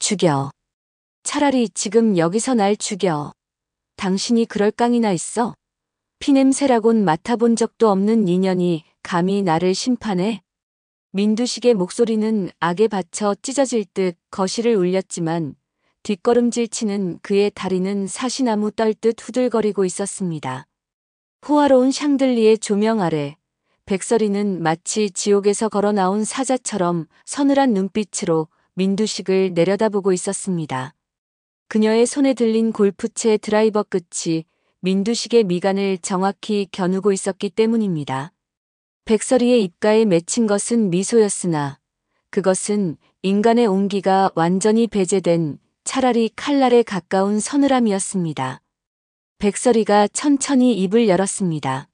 죽여. 차라리 지금 여기서 날 죽여. 당신이 그럴 깡이나 있어? 피냄새라곤 맡아본 적도 없는 인연이 감히 나를 심판해? 민두식의 목소리는 악에 받쳐 찢어질 듯 거실을 울렸지만 뒷걸음질 치는 그의 다리는 사시나무 떨듯 후들거리고 있었습니다. 호화로운 샹들리의 조명 아래 백설이는 마치 지옥에서 걸어 나온 사자처럼 서늘한 눈빛으로 민두식을 내려다보고 있었습니다. 그녀의 손에 들린 골프채 드라이버 끝이 민두식의 미간을 정확히 겨누고 있었기 때문입니다. 백설이의 입가에 맺힌 것은 미소였으나 그것은 인간의 온기가 완전히 배제된 차라리 칼날에 가까운 서늘함이었습니다. 백설이가 천천히 입을 열었습니다.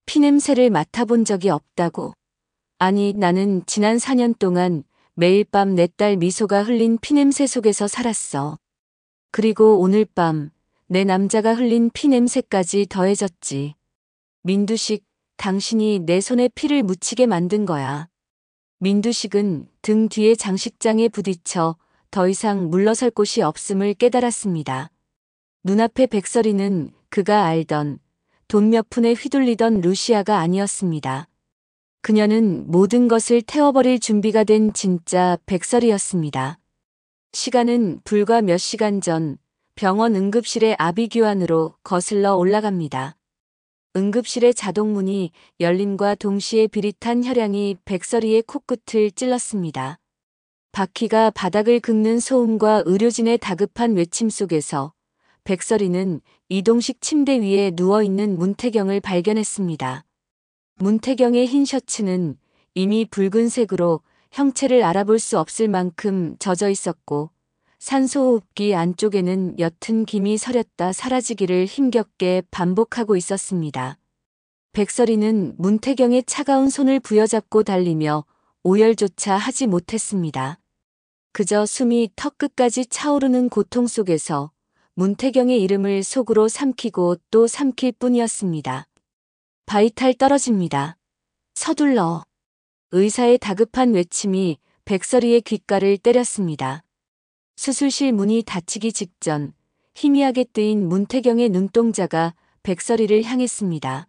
피냄새를 맡아본 적이 없다고. 아니, 나는 지난 4년 동안 매일 밤 내 딸 미소가 흘린 피냄새 속에서 살았어. 그리고 오늘 밤 내 남자가 흘린 피냄새까지 더해졌지. 민두식, 당신이 내 손에 피를 묻히게 만든 거야. 민두식은 등 뒤의 장식장에 부딪혀 더 이상 물러설 곳이 없음을 깨달았습니다. 눈앞의 백설이는 그가 알던 돈 몇 푼에 휘둘리던 루시아가 아니었습니다. 그녀는 모든 것을 태워버릴 준비가 된 진짜 백설이었습니다. 시간은 불과 몇 시간 전 병원 응급실의 아비규환으로 거슬러 올라갑니다. 응급실의 자동문이 열림과 동시에 비릿한 혈향이 백설이의 코끝을 찔렀습니다. 바퀴가 바닥을 긁는 소음과 의료진의 다급한 외침 속에서 백설이는 이동식 침대 위에 누워있는 문태경을 발견했습니다. 문태경의 흰 셔츠는 이미 붉은색으로 형체를 알아볼 수 없을 만큼 젖어 있었고 산소호흡기 안쪽에는 옅은 김이 서렸다 사라지기를 힘겹게 반복하고 있었습니다. 백설이는 문태경의 차가운 손을 부여잡고 달리며 오열조차 하지 못했습니다. 그저 숨이 턱끝까지 차오르는 고통 속에서 문태경의 이름을 속으로 삼키고 또 삼킬 뿐이었습니다. 바이탈 떨어집니다. 서둘러. 의사의 다급한 외침이 백설이의 귓가를 때렸습니다. 수술실 문이 닫히기 직전 희미하게 뜨인 문태경의 눈동자가 백설이를 향했습니다.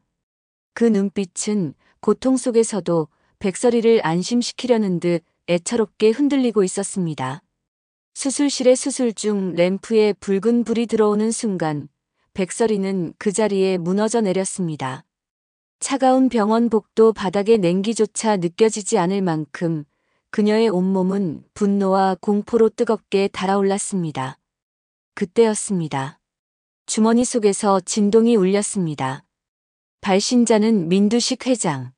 그 눈빛은 고통 속에서도 백설이를 안심시키려는 듯 애처롭게 흔들리고 있었습니다. 수술실의 수술 중 램프에 붉은 불이 들어오는 순간 백설이는 그 자리에 무너져 내렸습니다. 차가운 병원복도 바닥의 냉기조차 느껴지지 않을 만큼 그녀의 온몸은 분노와 공포로 뜨겁게 달아올랐습니다. 그때였습니다. 주머니 속에서 진동이 울렸습니다. 발신자는 민두식 회장.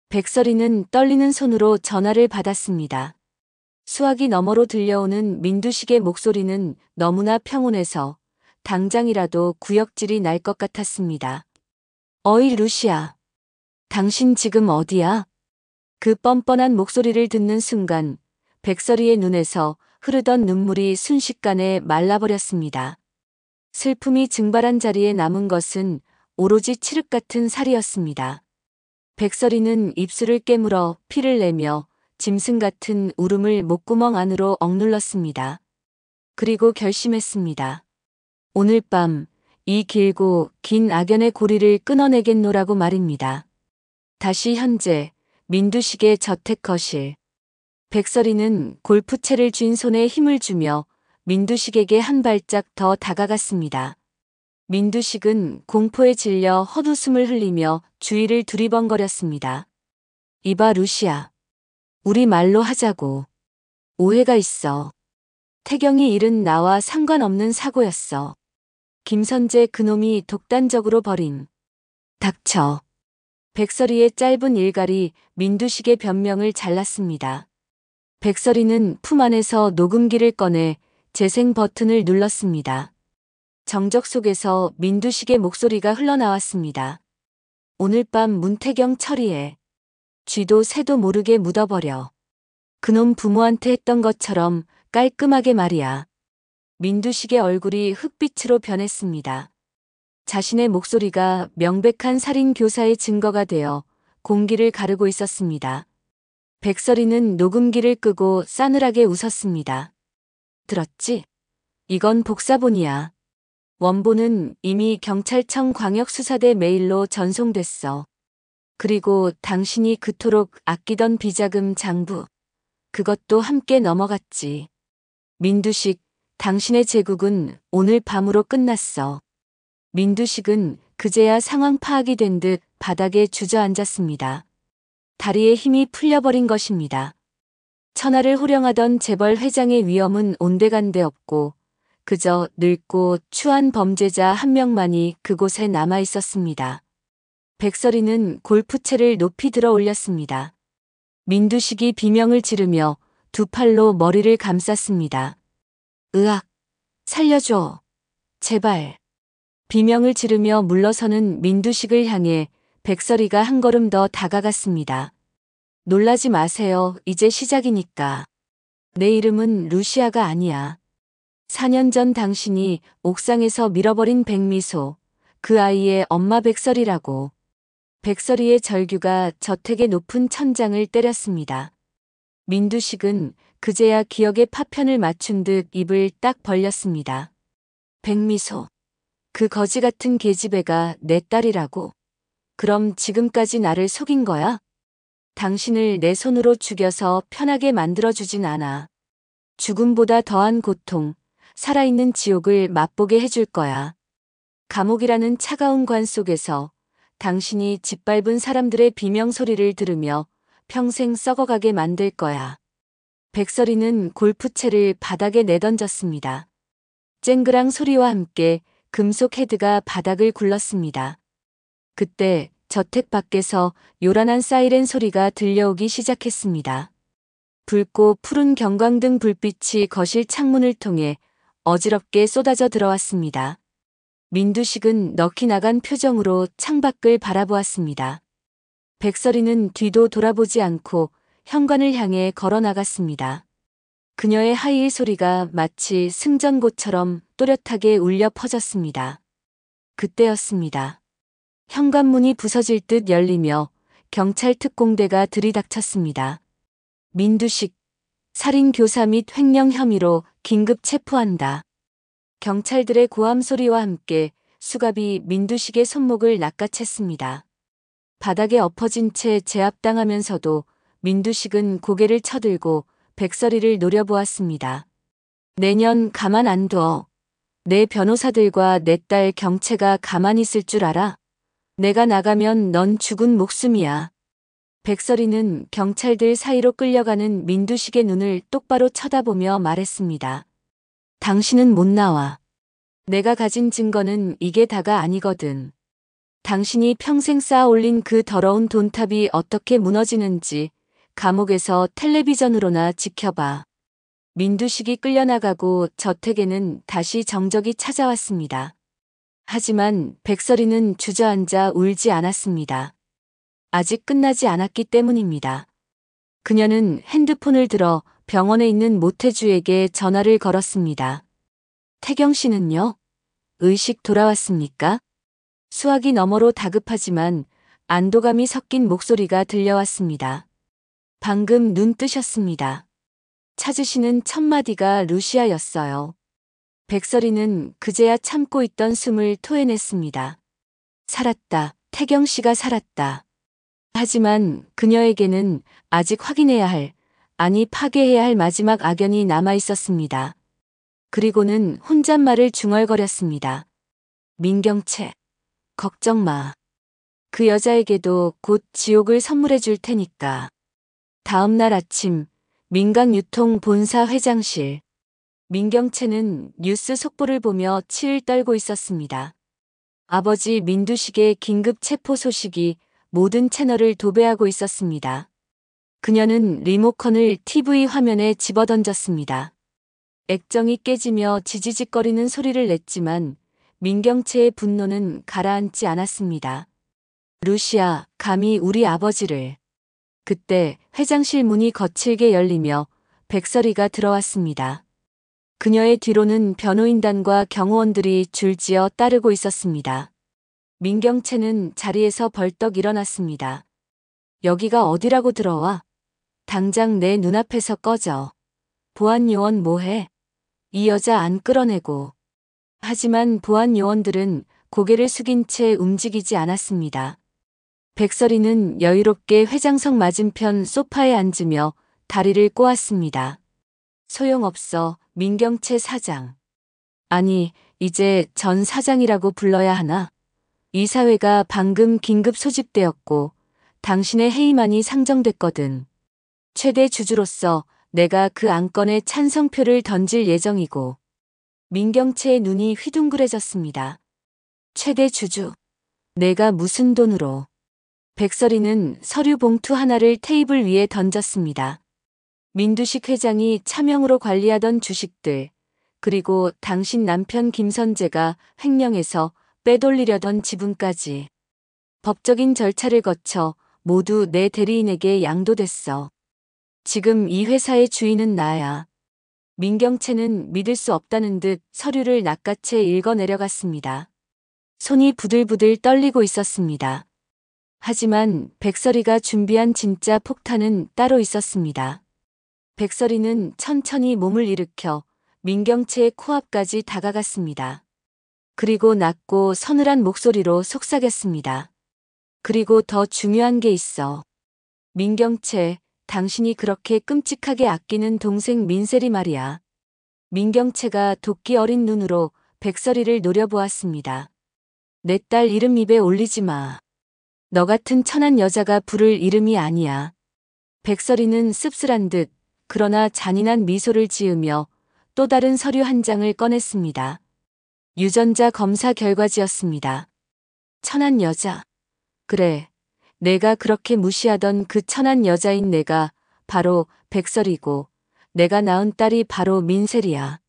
백설이는 떨리는 손으로 전화를 받았습니다. 수화기 너머로 들려오는 민두식의 목소리는 너무나 평온해서 당장이라도 구역질이 날 것 같았습니다. 어이 루시아. 당신 지금 어디야? 그 뻔뻔한 목소리를 듣는 순간 백설이의 눈에서 흐르던 눈물이 순식간에 말라버렸습니다. 슬픔이 증발한 자리에 남은 것은 오로지 칠흑 같은 살이었습니다. 백설이는 입술을 깨물어 피를 내며 짐승 같은 울음을 목구멍 안으로 억눌렀습니다. 그리고 결심했습니다. 오늘 밤 이 길고 긴 악연의 고리를 끊어내겠노라고 말입니다. 다시 현재 민두식의 저택 거실. 백설이는 골프채를 쥔 손에 힘을 주며 민두식에게 한 발짝 더 다가갔습니다. 민두식은 공포에 질려 헛웃음을 흘리며 주위를 두리번거렸습니다. 이봐 루시아. 우리 말로 하자고. 오해가 있어. 태경이 일은 나와 상관없는 사고였어. 김선재 그놈이 독단적으로 벌인. 닥쳐. 백설이의 짧은 일갈이 민두식의 변명을 잘랐습니다. 백설이는 품 안에서 녹음기를 꺼내 재생 버튼을 눌렀습니다. 정적 속에서 민두식의 목소리가 흘러나왔습니다. 오늘 밤 문태경 처리해. 쥐도 새도 모르게 묻어버려. 그놈 부모한테 했던 것처럼 깔끔하게 말이야. 민두식의 얼굴이 흑빛으로 변했습니다. 자신의 목소리가 명백한 살인 교사의 증거가 되어 공기를 가르고 있었습니다. 백설이는 녹음기를 끄고 싸늘하게 웃었습니다. 들었지? 이건 복사본이야. 원본은 이미 경찰청 광역수사대 메일로 전송됐어. 그리고 당신이 그토록 아끼던 비자금 장부. 그것도 함께 넘어갔지. 민두식, 당신의 제국은 오늘 밤으로 끝났어. 민두식은 그제야 상황 파악이 된 듯 바닥에 주저앉았습니다. 다리에 힘이 풀려버린 것입니다. 천하를 호령하던 재벌 회장의 위엄은 온데간데 없고 그저 늙고 추한 범죄자 한 명만이 그곳에 남아 있었습니다. 백설이는 골프채를 높이 들어 올렸습니다. 민두식이 비명을 지르며 두 팔로 머리를 감쌌습니다. 으악! 살려줘! 제발! 비명을 지르며 물러서는 민두식을 향해 백설이가 한 걸음 더 다가갔습니다. 놀라지 마세요. 이제 시작이니까. 내 이름은 루시아가 아니야. 4년 전 당신이 옥상에서 밀어버린 백미소, 그 아이의 엄마 백설이라고. 백설이의 절규가 저택의 높은 천장을 때렸습니다. 민두식은 그제야 기억의 파편을 맞춘 듯 입을 딱 벌렸습니다. 백미소. 그 거지 같은 계집애가 내 딸이라고? 그럼 지금까지 나를 속인 거야? 당신을 내 손으로 죽여서 편하게 만들어주진 않아. 죽음보다 더한 고통, 살아있는 지옥을 맛보게 해줄 거야. 감옥이라는 차가운 관 속에서 당신이 짓밟은 사람들의 비명소리를 들으며 평생 썩어가게 만들 거야. 백설이는 골프채를 바닥에 내던졌습니다. 쨍그랑 소리와 함께 금속 헤드가 바닥을 굴렀습니다. 그때 저택 밖에서 요란한 사이렌 소리가 들려오기 시작했습니다. 붉고 푸른 경광등 불빛이 거실 창문을 통해 어지럽게 쏟아져 들어왔습니다. 민두식은 넋이 나간 표정으로 창밖을 바라보았습니다. 백설이는 뒤도 돌아보지 않고 현관을 향해 걸어 나갔습니다. 그녀의 하이힐 소리가 마치 승전고처럼 또렷하게 울려 퍼졌습니다. 그때였습니다. 현관문이 부서질 듯 열리며 경찰 특공대가 들이닥쳤습니다. 민두식, 살인교사 및 횡령 혐의로 긴급 체포한다. 경찰들의 고함 소리와 함께 수갑이 민두식의 손목을 낚아챘습니다. 바닥에 엎어진 채 제압당하면서도 민두식은 고개를 쳐들고 백설이를 노려보았습니다. 내년 가만 안 둬. 내 변호사들과 내 딸 경채가 가만히 있을 줄 알아? 내가 나가면 넌 죽은 목숨이야. 백설이는 경찰들 사이로 끌려가는 민두식의 눈을 똑바로 쳐다보며 말했습니다. 당신은 못 나와. 내가 가진 증거는 이게 다가 아니거든. 당신이 평생 쌓아 올린 그 더러운 돈탑이 어떻게 무너지는지 감옥에서 텔레비전으로나 지켜봐. 민두식이 끌려나가고 저택에는 다시 정적이 찾아왔습니다. 하지만 백설이는 주저앉아 울지 않았습니다. 아직 끝나지 않았기 때문입니다. 그녀는 핸드폰을 들어 병원에 있는 모태주에게 전화를 걸었습니다. 태경 씨는요? 의식 돌아왔습니까? 수화기 너머로 다급하지만 안도감이 섞인 목소리가 들려왔습니다. 방금 눈 뜨셨습니다. 찾으시는 첫 마디가 루시아였어요. 백설이는 그제야 참고 있던 숨을 토해냈습니다. 살았다. 태경 씨가 살았다. 하지만 그녀에게는 아직 확인해야 할, 아니 파괴해야 할 마지막 악연이 남아 있었습니다. 그리고는 혼잣말을 중얼거렸습니다. 민경채, 걱정 마. 그 여자에게도 곧 지옥을 선물해 줄 테니까. 다음 날 아침, 민강유통 본사 회장실. 민경채는 뉴스 속보를 보며 치을 떨고 있었습니다. 아버지 민두식의 긴급 체포 소식이 모든 채널을 도배하고 있었습니다. 그녀는 리모컨을 TV 화면에 집어던졌습니다. 액정이 깨지며 지지직거리는 소리를 냈지만 민경채의 분노는 가라앉지 않았습니다. 루시아, 감히 우리 아버지를. 그때 회장실 문이 거칠게 열리며 백설이가 들어왔습니다. 그녀의 뒤로는 변호인단과 경호원들이 줄지어 따르고 있었습니다. 민경채는 자리에서 벌떡 일어났습니다. 여기가 어디라고 들어와? 당장 내 눈앞에서 꺼져. 보안 요원 뭐해? 이 여자 안 끌어내고. 하지만 보안 요원들은 고개를 숙인 채 움직이지 않았습니다. 백설이는 여유롭게 회장석 맞은편 소파에 앉으며 다리를 꼬았습니다. 소용없어, 민경채 사장. 아니, 이제 전 사장이라고 불러야 하나? 이 사회가 방금 긴급 소집되었고 당신의 해임안이 상정됐거든. 최대 주주로서 내가 그 안건에 찬성표를 던질 예정이고. 민경채의 눈이 휘둥그레졌습니다. 최대 주주. 내가 무슨 돈으로. 백설이는 서류 봉투 하나를 테이블 위에 던졌습니다. 민두식 회장이 차명으로 관리하던 주식들, 그리고 당신 남편 김선재가 횡령해서 빼돌리려던 지분까지. 법적인 절차를 거쳐 모두 내 대리인에게 양도됐어. 지금 이 회사의 주인은 나야. 민경채는 믿을 수 없다는 듯 서류를 낚아채 읽어내려갔습니다. 손이 부들부들 떨리고 있었습니다. 하지만 백설이가 준비한 진짜 폭탄은 따로 있었습니다. 백설이는 천천히 몸을 일으켜 민경채의 코앞까지 다가갔습니다. 그리고 낮고 서늘한 목소리로 속삭였습니다. 그리고 더 중요한 게 있어. 민경채, 당신이 그렇게 끔찍하게 아끼는 동생 민셀이 말이야. 민경채가 도끼 어린 눈으로 백설이를 노려보았습니다. 내 딸 이름 입에 올리지 마. 너 같은 천한 여자가 부를 이름이 아니야. 백설이는 씁쓸한 듯 그러나 잔인한 미소를 지으며 또 다른 서류 한 장을 꺼냈습니다. 유전자 검사 결과지였습니다. 천한 여자. 그래, 내가 그렇게 무시하던 그 천한 여자인 내가 바로 백설이고 내가 낳은 딸이 바로 민셀이야.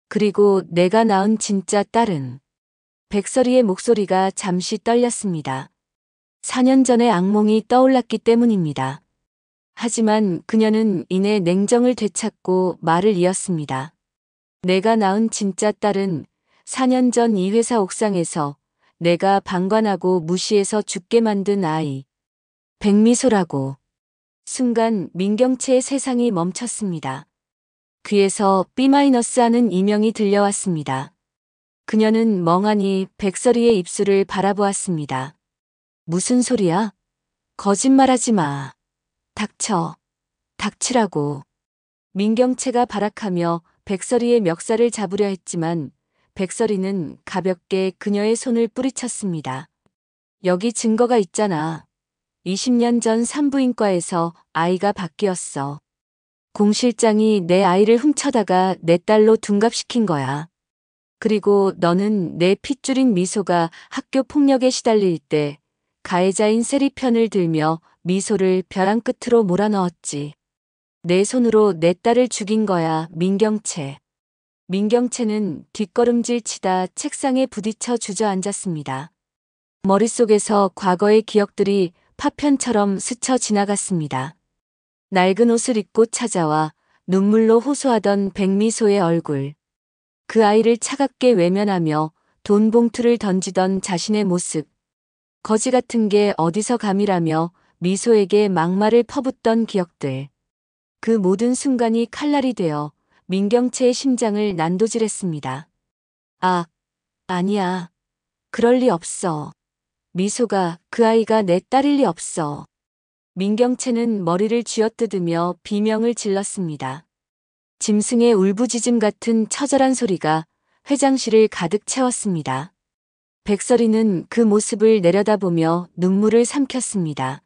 그리고 내가 낳은 진짜 딸은. 백설이의 목소리가 잠시 떨렸습니다. 4년 전의 악몽이 떠올랐기 때문입니다. 하지만 그녀는 이내 냉정을 되찾고 말을 이었습니다. 내가 낳은 진짜 딸은 4년 전 이 회사 옥상에서 내가 방관하고 무시해서 죽게 만든 아이. 백미소라고. 순간 민경채의 세상이 멈췄습니다. 귀에서 B-하는 이명이 들려왔습니다. 그녀는 멍하니 백설이의 입술을 바라보았습니다. 무슨 소리야? 거짓말하지 마. 닥쳐. 닥치라고. 민경채가 발악하며 백설이의 멱살을 잡으려 했지만 백설이는 가볍게 그녀의 손을 뿌리쳤습니다. 여기 증거가 있잖아. 20년 전 산부인과에서 아이가 바뀌었어. 공 실장이 내 아이를 훔쳐다가 내 딸로 둔갑시킨 거야. 그리고 너는 내 핏줄인 미소가 학교 폭력에 시달릴 때 가해자인 세리 편을 들며 미소를 벼랑 끝으로 몰아넣었지. 내 손으로 내 딸을 죽인 거야, 민경채. 민경채는 뒷걸음질 치다 책상에 부딪혀 주저앉았습니다. 머릿속에서 과거의 기억들이 파편처럼 스쳐 지나갔습니다. 낡은 옷을 입고 찾아와 눈물로 호소하던 백미소의 얼굴. 그 아이를 차갑게 외면하며 돈 봉투를 던지던 자신의 모습. 거지 같은 게 어디서 감이라며 미소에게 막말을 퍼붓던 기억들. 그 모든 순간이 칼날이 되어 민경채의 심장을 난도질했습니다. 아, 아니야. 그럴 리 없어. 미소가, 그 아이가 내 딸일 리 없어. 민경채는 머리를 쥐어뜯으며 비명을 질렀습니다. 짐승의 울부짖음 같은 처절한 소리가 회장실을 가득 채웠습니다. 백설이는 그 모습을 내려다보며 눈물을 삼켰습니다.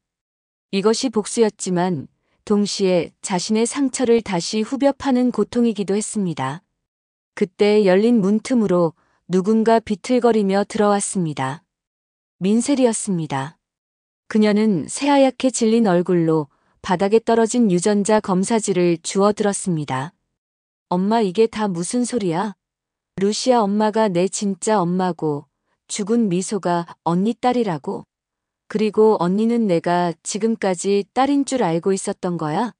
이것이 복수였지만 동시에 자신의 상처를 다시 후벼 파는 고통이기도 했습니다. 그때 열린 문틈으로 누군가 비틀거리며 들어왔습니다. 민셀이었습니다. 그녀는 새하얗게 질린 얼굴로 바닥에 떨어진 유전자 검사지를 주워들었습니다. 엄마, 이게 다 무슨 소리야? 루시아 엄마가 내 진짜 엄마고 죽은 미소가 언니 딸이라고? 그리고 언니는 내가 지금까지 딸인 줄 알고 있었던 거야?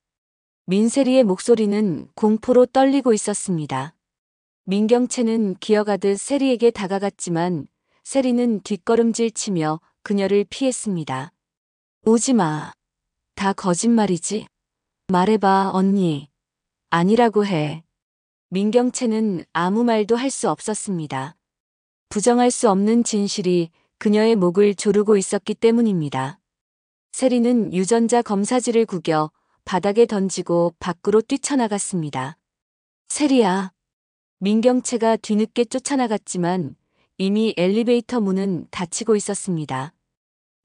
민세리의 목소리는 공포로 떨리고 있었습니다. 민경채는 기어가듯 세리에게 다가갔지만 세리는 뒷걸음질 치며 그녀를 피했습니다. 오지 마. 다 거짓말이지. 말해봐, 언니. 아니라고 해. 민경채는 아무 말도 할 수 없었습니다. 부정할 수 없는 진실이 그녀의 목을 조르고 있었기 때문입니다. 세리는 유전자 검사지를 구겨 바닥에 던지고 밖으로 뛰쳐나갔습니다. 세리야. 민경채가 뒤늦게 쫓아나갔지만 이미 엘리베이터 문은 닫히고 있었습니다.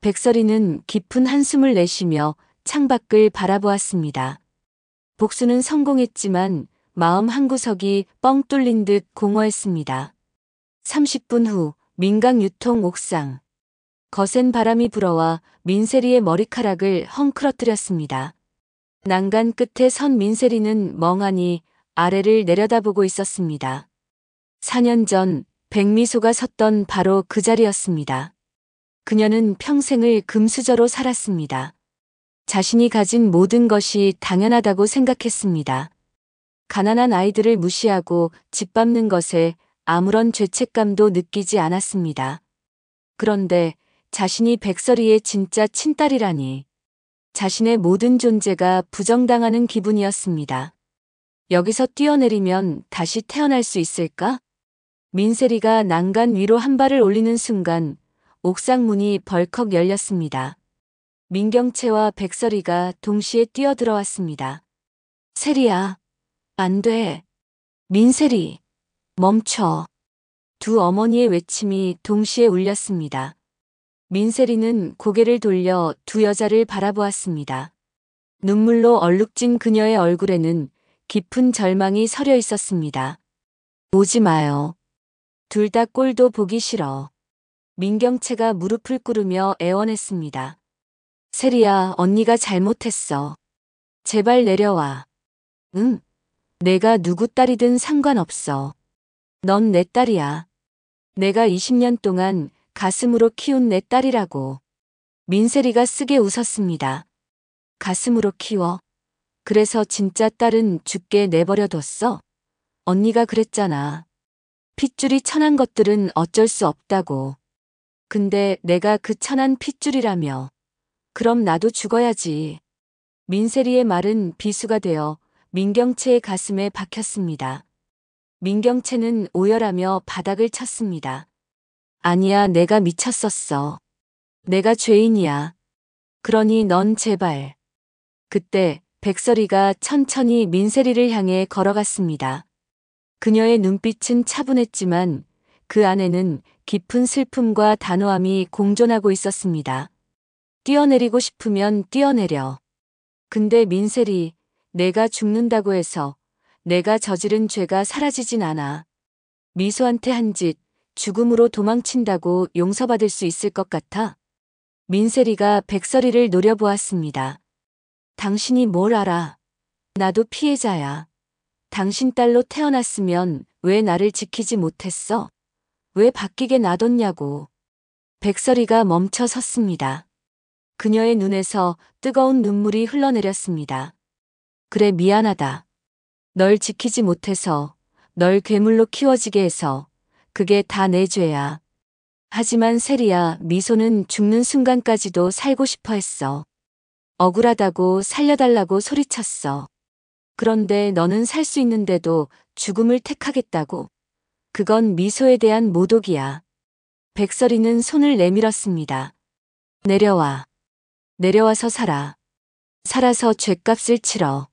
백설이는 깊은 한숨을 내쉬며 창밖을 바라보았습니다. 복수는 성공했지만 마음 한구석이 뻥 뚫린 듯 공허했습니다. 30분 후 민강 유통 옥상. 거센 바람이 불어와 민세리의 머리카락을 헝클어뜨렸습니다. 난간 끝에 선 민세리는 멍하니 아래를 내려다보고 있었습니다. 4년 전 백미소가 섰던 바로 그 자리였습니다. 그녀는 평생을 금수저로 살았습니다. 자신이 가진 모든 것이 당연하다고 생각했습니다. 가난한 아이들을 무시하고 짓밟는 것에 아무런 죄책감도 느끼지 않았습니다. 그런데 자신이 백설이의 진짜 친딸이라니. 자신의 모든 존재가 부정당하는 기분이었습니다. 여기서 뛰어내리면 다시 태어날 수 있을까? 민세리가 난간 위로 한 발을 올리는 순간 옥상 문이 벌컥 열렸습니다. 민경채와 백설이가 동시에 뛰어들어왔습니다. 세리야, 안 돼. 민세리, 멈춰. 두 어머니의 외침이 동시에 울렸습니다. 민세리는 고개를 돌려 두 여자를 바라보았습니다. 눈물로 얼룩진 그녀의 얼굴에는 깊은 절망이 서려 있었습니다. 오지 마요. 둘 다 꼴도 보기 싫어. 민경채가 무릎을 꿇으며 애원했습니다. 세리야, 언니가 잘못했어. 제발 내려와. 응, 내가 누구 딸이든 상관없어. 넌 내 딸이야. 내가 20년 동안 가슴으로 키운 내 딸이라고. 민세리가 쓰게 웃었습니다. 가슴으로 키워? 그래서 진짜 딸은 죽게 내버려뒀어? 언니가 그랬잖아. 핏줄이 천한 것들은 어쩔 수 없다고. 근데 내가 그 천한 핏줄이라며. 그럼 나도 죽어야지. 민세리의 말은 비수가 되어 민경채의 가슴에 박혔습니다. 민경채는 오열하며 바닥을 쳤습니다. 아니야, 내가 미쳤었어. 내가 죄인이야. 그러니 넌 제발. 그때 백설이가 천천히 민세리를 향해 걸어갔습니다. 그녀의 눈빛은 차분했지만 그 안에는 깊은 슬픔과 단호함이 공존하고 있었습니다. 뛰어내리고 싶으면 뛰어내려. 근데 민세리, 내가 죽는다고 해서 내가 저지른 죄가 사라지진 않아. 미소한테 한 짓, 죽음으로 도망친다고 용서받을 수 있을 것 같아? 민세리가 백설이를 노려보았습니다. 당신이 뭘 알아? 나도 피해자야. 당신 딸로 태어났으면 왜 나를 지키지 못했어? 왜 바뀌게 놔뒀냐고. 백설이가 멈춰 섰습니다. 그녀의 눈에서 뜨거운 눈물이 흘러내렸습니다. 그래, 미안하다. 널 지키지 못해서, 널 괴물로 키워지게 해서, 그게 다 내 죄야. 하지만 세리야, 미소는 죽는 순간까지도 살고 싶어 했어. 억울하다고 살려달라고 소리쳤어. 그런데 너는 살 수 있는데도 죽음을 택하겠다고. 그건 미소에 대한 모독이야. 백설이는 손을 내밀었습니다. 내려와. 내려와서 살아. 살아서 죗값을 치러.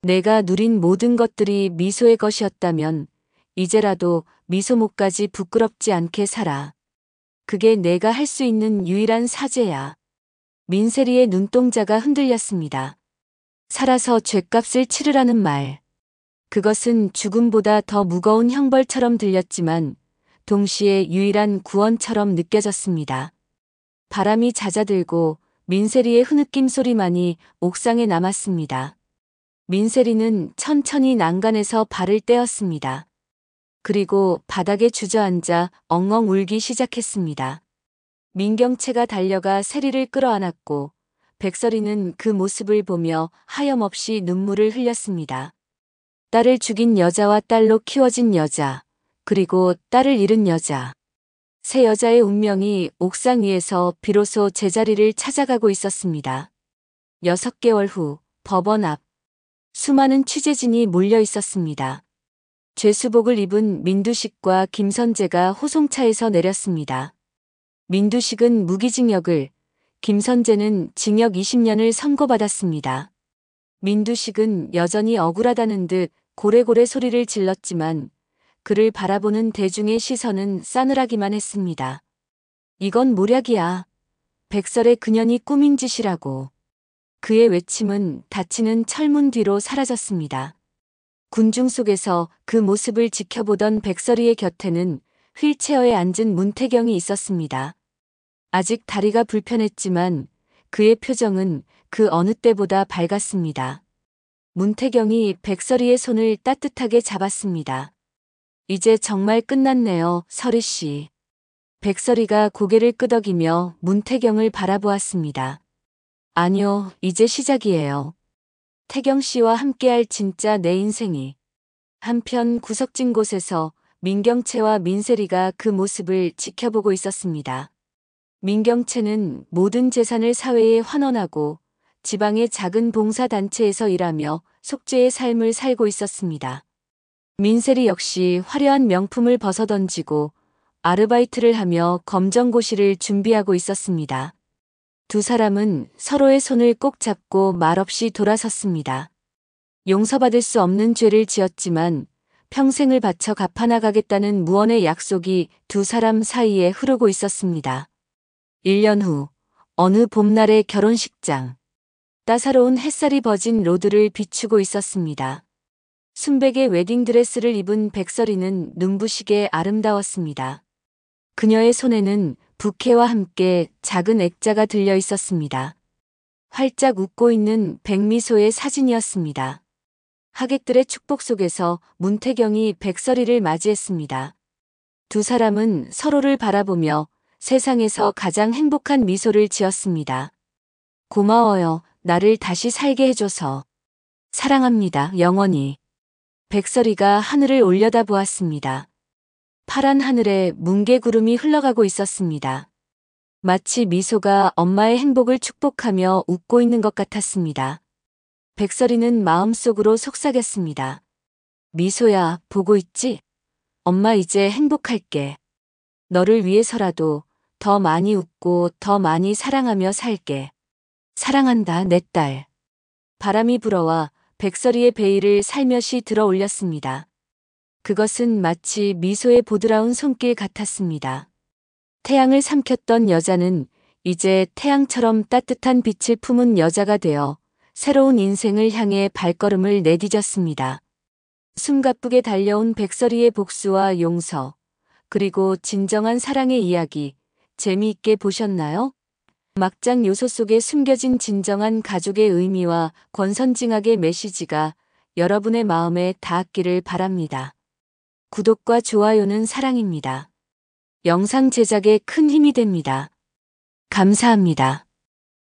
내가 누린 모든 것들이 미소의 것이었다면 이제라도 미소 목까지 부끄럽지 않게 살아. 그게 내가 할 수 있는 유일한 사죄야. 민세리의 눈동자가 흔들렸습니다. 살아서 죗값을 치르라는 말. 그것은 죽음보다 더 무거운 형벌처럼 들렸지만 동시에 유일한 구원처럼 느껴졌습니다. 바람이 잦아들고 민세리의 흐느낌 소리만이 옥상에 남았습니다. 민세리는 천천히 난간에서 발을 떼었습니다. 그리고 바닥에 주저앉아 엉엉 울기 시작했습니다. 민경채가 달려가 세리를 끌어안았고 백설이는 그 모습을 보며 하염없이 눈물을 흘렸습니다. 딸을 죽인 여자와 딸로 키워진 여자, 그리고 딸을 잃은 여자. 세 여자의 운명이 옥상 위에서 비로소 제자리를 찾아가고 있었습니다. 6개월 후 법원 앞. 수많은 취재진이 몰려 있었습니다. 죄수복을 입은 민두식과 김선재가 호송차에서 내렸습니다. 민두식은 무기징역을, 김선재는 징역 20년을 선고받았습니다. 민두식은 여전히 억울하다는 듯 고래고래 소리를 질렀지만 그를 바라보는 대중의 시선은 싸늘하기만 했습니다. 이건 모략이야. 백설의 그년이 꾸민 짓이라고. 그의 외침은 닫히는 철문 뒤로 사라졌습니다. 군중 속에서 그 모습을 지켜보던 백설이의 곁에는 휠체어에 앉은 문태경이 있었습니다. 아직 다리가 불편했지만 그의 표정은 그 어느 때보다 밝았습니다. 문태경이 백설이의 손을 따뜻하게 잡았습니다. 이제 정말 끝났네요, 설이 씨. 백설이가 고개를 끄덕이며 문태경을 바라보았습니다. 아니요, 이제 시작이에요. 태경 씨와 함께할 진짜 내 인생이. 한편 구석진 곳에서 민경채와 민세리가 그 모습을 지켜보고 있었습니다. 민경채는 모든 재산을 사회에 환원하고 지방의 작은 봉사단체에서 일하며 속죄의 삶을 살고 있었습니다. 민세리 역시 화려한 명품을 벗어던지고 아르바이트를 하며 검정고시를 준비하고 있었습니다. 두 사람은 서로의 손을 꼭 잡고 말없이 돌아섰습니다. 용서받을 수 없는 죄를 지었지만 평생을 바쳐 갚아나가겠다는 무언의 약속이 두 사람 사이에 흐르고 있었습니다. 1년 후 어느 봄날의 결혼식장. 따사로운 햇살이 버진 로드를 비추고 있었습니다. 순백의 웨딩드레스를 입은 백설이는 눈부시게 아름다웠습니다. 그녀의 손에는 부케와 함께 작은 액자가 들려 있었습니다. 활짝 웃고 있는 백미소의 사진이었습니다. 하객들의 축복 속에서 문태경이 백설이를 맞이했습니다. 두 사람은 서로를 바라보며 세상에서 가장 행복한 미소를 지었습니다. 고마워요, 나를 다시 살게 해줘서. 사랑합니다, 영원히. 백설이가 하늘을 올려다보았습니다. 파란 하늘에 뭉게구름이 흘러가고 있었습니다. 마치 미소가 엄마의 행복을 축복하며 웃고 있는 것 같았습니다. 백설이는 마음속으로 속삭였습니다. 미소야, 보고 있지? 엄마 이제 행복할게. 너를 위해서라도 더 많이 웃고 더 많이 사랑하며 살게. 사랑한다, 내 딸. 바람이 불어와 백설이의 베일을 살며시 들어 올렸습니다. 그것은 마치 미소의 보드라운 손길 같았습니다. 태양을 삼켰던 여자는 이제 태양처럼 따뜻한 빛을 품은 여자가 되어 새로운 인생을 향해 발걸음을 내디뎠습니다. 숨가쁘게 달려온 백설이의 복수와 용서, 그리고 진정한 사랑의 이야기, 재미있게 보셨나요? 막장 요소 속에 숨겨진 진정한 가족의 의미와 권선징악의 메시지가 여러분의 마음에 닿았기를 바랍니다. 구독과 좋아요는 사랑입니다. 영상 제작에 큰 힘이 됩니다. 감사합니다.